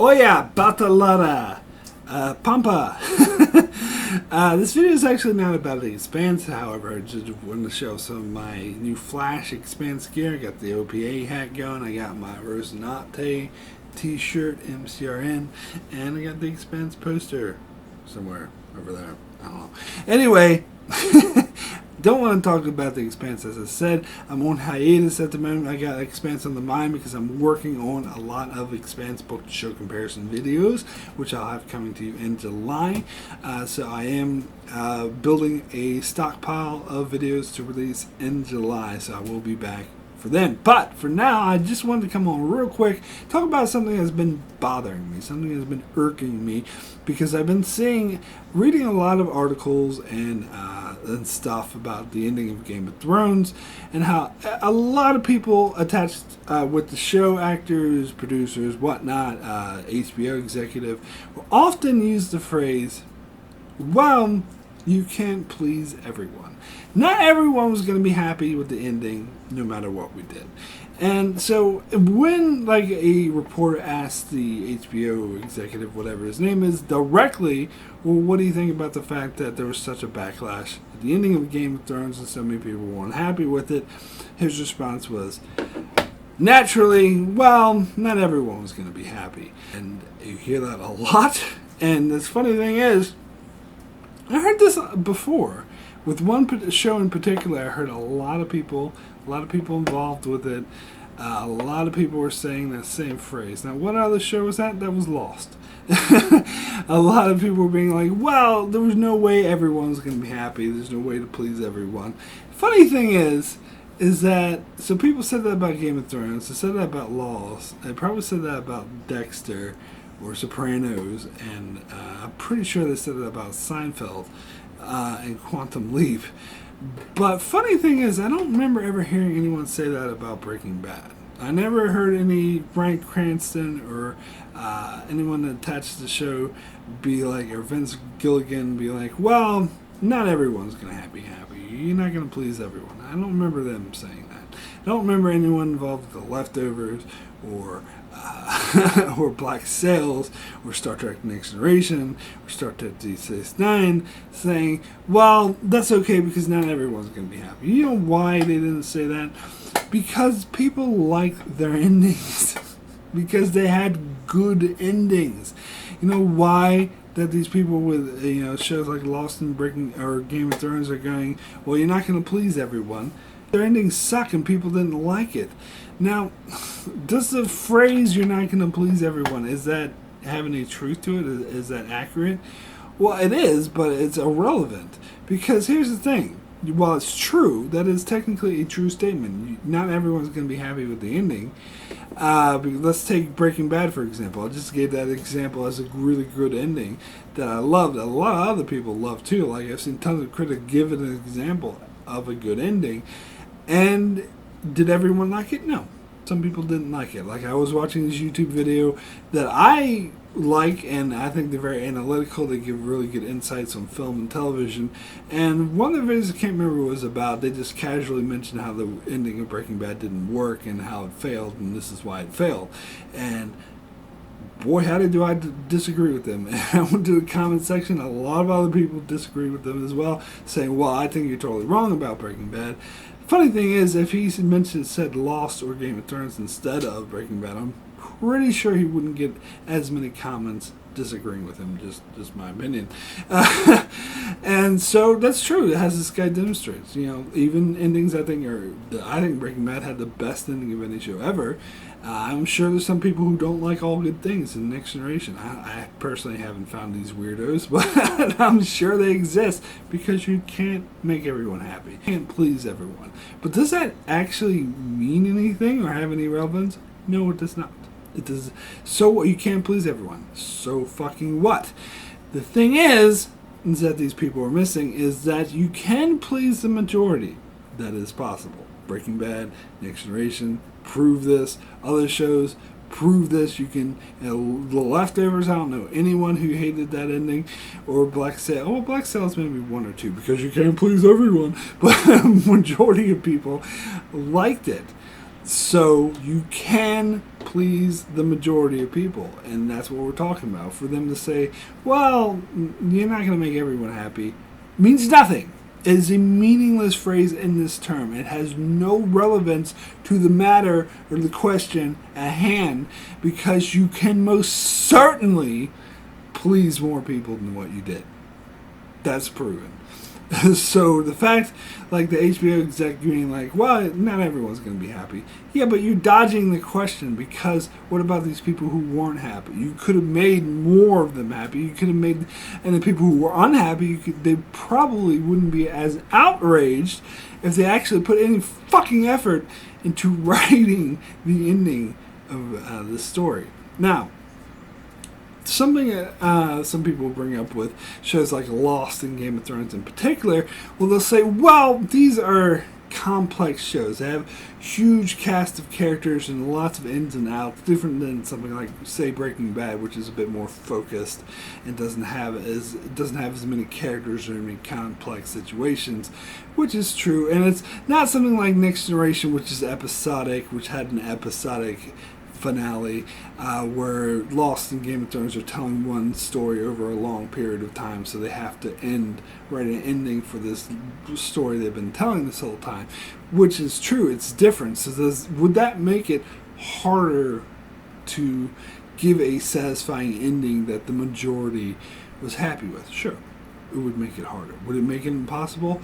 Oya Batalada Pampa. This video is actually not about the Expanse, however. I just wanted to show some of my new Flash Expanse gear. I got the OPA hat going, I got my Rosinante t-shirt, MCRN, and I got the Expanse poster somewhere over there. I don't know. Anyway, don't want to talk about the Expanse. As I said, I'm on hiatus at the moment. I got Expanse on the mind because I'm working on a lot of Expanse book to show comparison videos, which I'll have coming to you in July. So I am building a stockpile of videos to release in July, so I will be back for then. But for now, I just wanted to come on real quick, talk about something that's been bothering me, something that's been irking me, because I've been reading a lot of articles and stuff about the ending of Game of Thrones, and how a lot of people attached with the show, actors, producers, whatnot, HBO executive, will often use the phrase, well, you can't please everyone. Not everyone was going to be happy with the ending, no matter what we did. And so when like a reporter asked the HBO executive, whatever his name is, directly, well, what do you think about the fact that there was such a backlash at the ending of Game of Thrones and so many people weren't happy with it? His response was, naturally, well, not everyone was going to be happy. And you hear that a lot. And the funny thing is, I heard this before. With one show in particular, I heard a lot of people involved with it. A lot of people were saying that same phrase. Now, what other show was that? That was Lost. A lot of people were being like, well, there was no way everyone was going to be happy. There's no way to please everyone. Funny thing is that, so people said that about Game of Thrones. They said that about Lost. They probably said that about Dexter or Sopranos. And I'm pretty sure they said that about Seinfeld. And Quantum Leap. But funny thing is, I don't remember ever hearing anyone say that about Breaking Bad. I never heard any Bryan Cranston or anyone attached to the show be like, or Vince Gilligan be like, well, not everyone's going to be happy. You're not going to please everyone. I don't remember them saying that. I don't remember anyone involved with The Leftovers or or Black Sails, or Star Trek Next Generation, or Star Trek Deep Space Nine, saying, well, that's okay because not everyone's going to be happy. You know why they didn't say that? Because people like their endings. Because they had good endings. You know why that these people with shows like Lost and Breaking or Game of Thrones are going, well, you're not going to please everyone. Their endings suck and people didn't like it. Now, does the phrase "you're not going to please everyone" is that have any truth to it? Is that accurate? Well, it is, but it's irrelevant because here's the thing: while it's true, that is technically a true statement. Not everyone's going to be happy with the ending. Let's take Breaking Bad for example. I just gave that example as a really good ending that I loved. A lot of other people love too. Like I've seen tons of critics give it an example of a good ending, and did everyone like it? No. Some people didn't like it. Like I was watching this YouTube video that I like, and I think they're very analytical. They give really good insights on film and television. And one of the videos I can't remember what it was about. They just casually mentioned how the ending of Breaking Bad didn't work and how it failed, and this is why it failed. And boy, how do I disagree with them. I went to the comment section. A lot of other people disagree with them as well, saying, well, I think you're totally wrong about Breaking Bad. Funny thing is, if he said Lost or Game of Thrones instead of Breaking Bad, I'm pretty sure he wouldn't get as many comments disagreeing with him, just my opinion. And so that's true. As this guy demonstrates, even endings I think Breaking Bad had the best ending of any show ever. I'm sure there's some people who don't like all good things in Next Generation. I personally haven't found these weirdos, but I'm sure they exist because you can't make everyone happy. You can't please everyone. But does that actually mean anything or have any relevance? No, it does not. It does. So what? You can't please everyone. So fucking what? The thing is that these people are missing is that you can please the majority. That is possible. Breaking Bad, Next Generation, prove this. Other shows prove this. You can, The Leftovers, I don't know anyone who hated that ending, or Black Sails. Oh, Black Sails maybe one or two because you can't please everyone, but a majority of people liked it. So you can please the majority of people, and that's what we're talking about. For them to say, well, you're not going to make everyone happy, means nothing. It is a meaningless phrase in this term. It has no relevance to the matter or the question at hand, because you can most certainly please more people than what you did. That's proven. So the fact, like the HBO exec being like, well, not everyone's going to be happy. Yeah, but you're dodging the question, because what about these people who weren't happy? You could have made more of them happy. You could have made, and the people who were unhappy, they probably wouldn't be as outraged if they actually put any fucking effort into writing the ending of the story. Now, something some people bring up with shows like Lost and Game of Thrones in particular, well, they'll say, well, these are complex shows. They have huge cast of characters and lots of ins and outs, different than something like, say, Breaking Bad, which is a bit more focused and doesn't have as many characters or many complex situations, which is true. And it's not something like Next Generation, which is episodic, which had an episodic finale, where Lost and Game of Thrones are telling one story over a long period of time, so they have to write an ending for this story they've been telling this whole time, which is true. It's different. So would that make it harder to give a satisfying ending that the majority was happy with? Sure, it would make it harder. Would it make it impossible?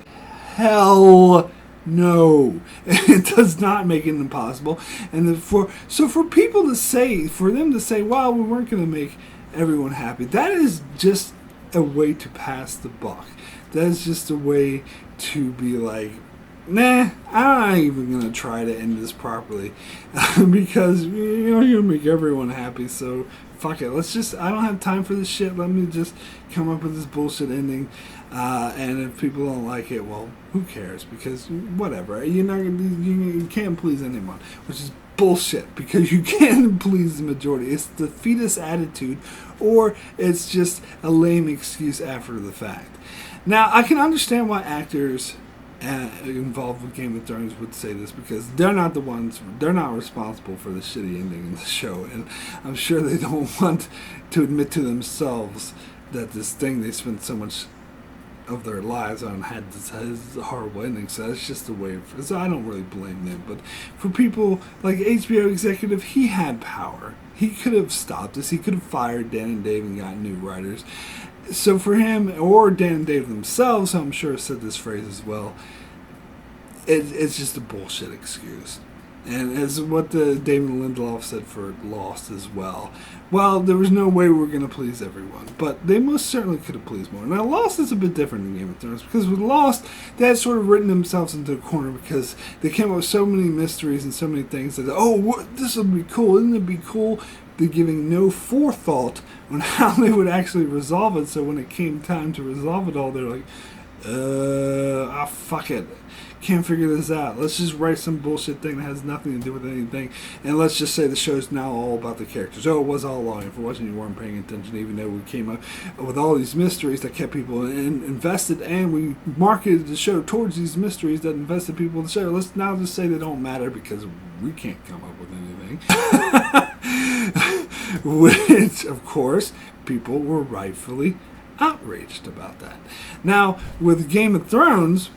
Hell no, it does not make it impossible. And for people to say, for them to say, well, we weren't going to make everyone happy, that is just a way to pass the buck. That is just a way to be like, nah, I'm not even going to try to end this properly because you're going to make everyone happy, so fuck it. I don't have time for this shit. Let me just come up with this bullshit ending. And if people don't like it, well, who cares? Because whatever. You can't please anyone, which is bullshit, because you can please the majority. It's the fetus attitude, or it's just a lame excuse after the fact. Now, I can understand why actors involved with Game of Thrones would say this, because they're not responsible for the shitty ending in the show, and I'm sure they don't want to admit to themselves that this thing they spent so much of their lives on had this horrible ending. So that's just a way so I don't really blame them. But for people like HBO executive, he had power. He could have stopped this. He could have fired Dan and Dave and got new writers. So for him, or Dan and Dave themselves, who I'm sure said this phrase as well, it's just a bullshit excuse. And as what the David Lindelof said for Lost as well. Well, there was no way we were going to please everyone, but they most certainly could have pleased more. Now, Lost is a bit different than Game of Thrones, because with Lost, they had sort of written themselves into a corner, because they came up with so many mysteries and so many things that, this would be cool, isn't it be cool? They're giving no forethought on how they would actually resolve it, so when it came time to resolve it all, they're like, fuck it. Can't figure this out. Let's just write some bullshit thing that has nothing to do with anything, and let's just say the show's now all about the characters. Oh, it was all along. If it wasn't, you weren't paying attention, even though we came up with all these mysteries that kept people invested, and we marketed the show towards these mysteries that invested people in the show. Let's now just say they don't matter, because we can't come up with anything. Which, of course, people were rightfully outraged about that. Now, with Game of Thrones,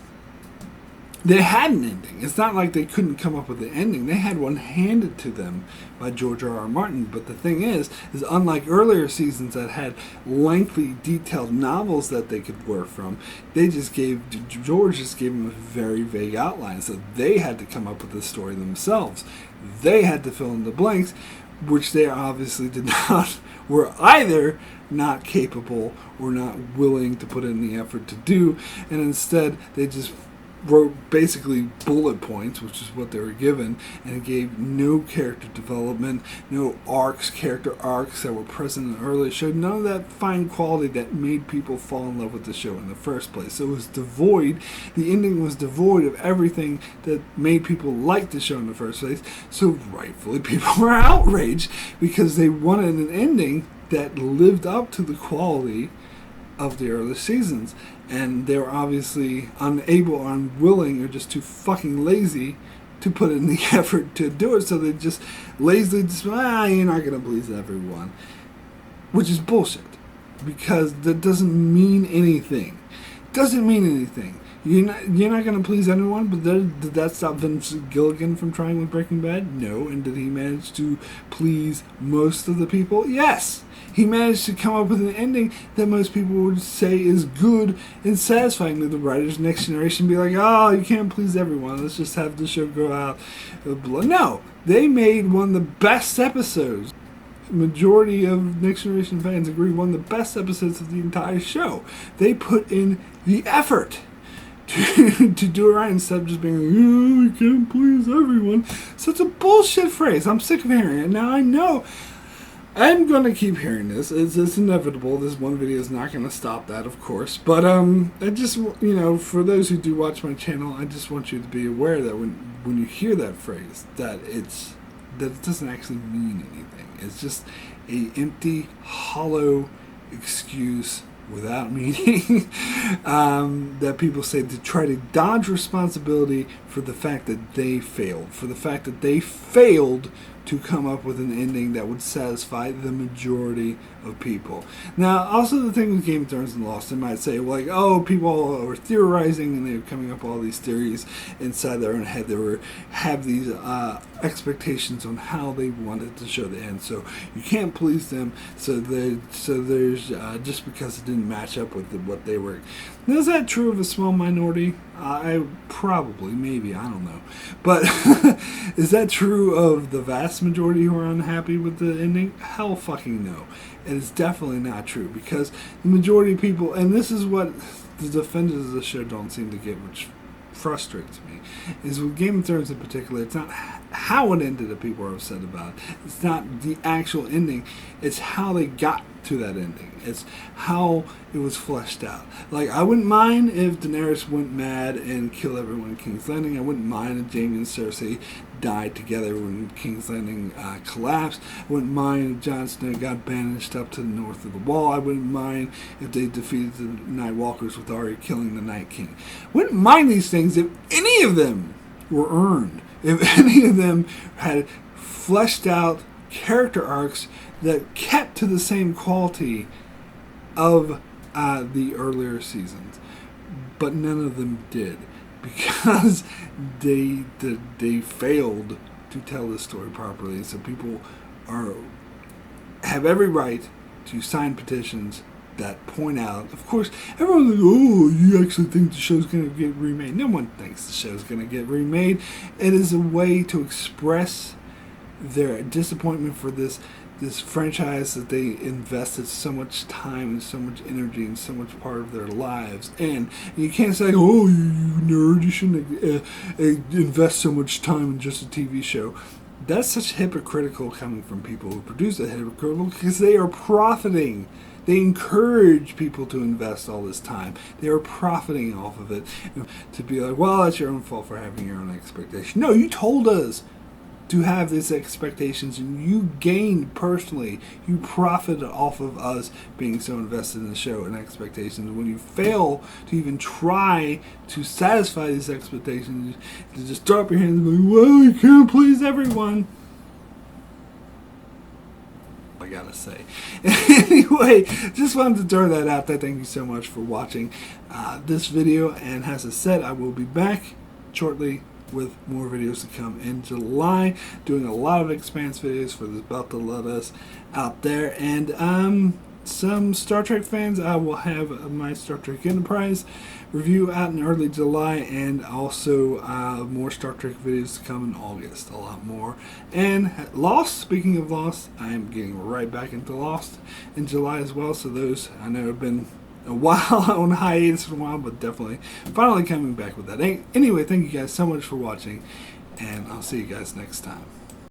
they had an ending. It's not like they couldn't come up with an ending. They had one handed to them by George R.R. Martin. But the thing is unlike earlier seasons that had lengthy, detailed novels that they could work from, George just gave them a very vague outline. So they had to come up with the story themselves. They had to fill in the blanks, which they obviously did not, were either not capable or not willing to put in the effort to do. And instead, they just wrote basically bullet points, which is what they were given, and it gave no character development, no character arcs that were present in the earlier show, none of that fine quality that made people fall in love with the show in the first place. So it was devoid, the ending was devoid of everything that made people like the show in the first place. So rightfully people were outraged, because they wanted an ending that lived up to the quality of the early seasons, and they were obviously unable or unwilling or just too fucking lazy to put in the effort to do it, so they just lazily just, you're not going to please everyone. Which is bullshit. Because that doesn't mean anything. Doesn't mean anything. You're not going to please anyone, but did that stop Vince Gilligan from trying with Breaking Bad? No. And did he manage to please most of the people? Yes. He managed to come up with an ending that most people would say is good and satisfying to the writers. Next generation be like, oh, you can't please everyone. Let's just have the show go out. No. They made one of the best episodes. Majority of Next Generation fans agree one of the best episodes of the entire show. They put in the effort to do it right instead of just being like, oh, we can't please everyone. Such a bullshit phrase. I'm sick of hearing it. Now I know I'm going to keep hearing this. It's inevitable. This one video is not going to stop that, of course. But I just, for those who do watch my channel, I just want you to be aware that when you hear that phrase, that it doesn't actually mean anything. It's just a empty, hollow excuse without meaning that people say to try to dodge responsibility for the fact that they failed. For the fact that they failed to come up with an ending that would satisfy the majority of people. Now, also the thing with Game of Thrones and Lost, they might say, like, oh, people are theorizing and they're coming up with all these theories inside their own head. They have these expectations on how they wanted to show the end. So you can't please them. So there's just because it didn't match up with what they were. Now, is that true of a small minority? Probably, maybe, I don't know. But is that true of the vast majority who are unhappy with the ending? Hell fucking no. It is definitely not true, because the majority of people, and this is what the defenders of the show don't seem to get, which frustrates me, is with Game of Thrones in particular, it's not how it ended that people are upset about. It's not the actual ending. It's how they got to that ending. It's how it was fleshed out. Like, I wouldn't mind if Daenerys went mad and killed everyone in King's Landing. I wouldn't mind if Jaime and Cersei died together when King's Landing collapsed. I wouldn't mind if Jon Snow got banished up to the north of the Wall. I wouldn't mind if they defeated the Night Walkers with Arya killing the Night King. I wouldn't mind these things if any of them were earned. If any of them had fleshed out character arcs that kept to the same quality of the earlier seasons. But none of them did, because they failed to tell the story properly. So people have every right to sign petitions that point out, of course, everyone's like, oh, you actually think the show's going to get remade. No one thinks the show's going to get remade. It is a way to express their disappointment for this franchise that they invested so much time and so much energy and so much part of their lives. And you can't say, oh, you nerd, you shouldn't invest so much time in just a TV show. That's such hypocritical coming from people who produce it, hypocritical, because they are profiting. They encourage people to invest all this time. They are profiting off of it, to be like, well, that's your own fault for having your own expectation. No, you told us to have these expectations, and you gained personally. You profited off of us being so invested in the show and expectations. When you fail to even try to satisfy these expectations, you just throw up your hands and be like, well, you can't please everyone. I gotta say. Anyway, just wanted to throw that out there. Thank you so much for watching this video, and as I said, I will be back shortly with more videos to come in July, doing a lot of Expanse videos for the About to Let Us out there, and some Star Trek fans. I will have my Star Trek Enterprise review out in early July, and also more Star Trek videos to come in August, a lot more. And Lost, speaking of Lost, I am getting right back into Lost in July as well, so those, I know, have been a while on hiatus for a while, but definitely finally coming back with that. Anyway, thank you guys so much for watching, and I'll see you guys next time.